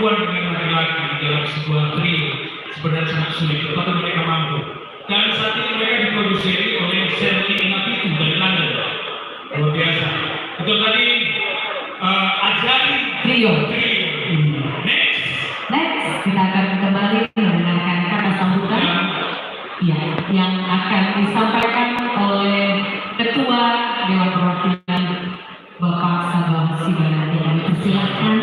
perempuan dengan laki-laki dalam sebuah trio sebenarnya sangat sulit, tetapi mereka mampu. Dan saat ini mereka diproduksi oleh Sherly Napitu dari London. Luar biasa. Itu tadi Ajari Trio. Next, kita akan kembali mendengarkan kata sambutan yang akan disampaikan oleh Ketua Dewan Perwakilan Bapak Sabah Sibanati. Kami persilahkan.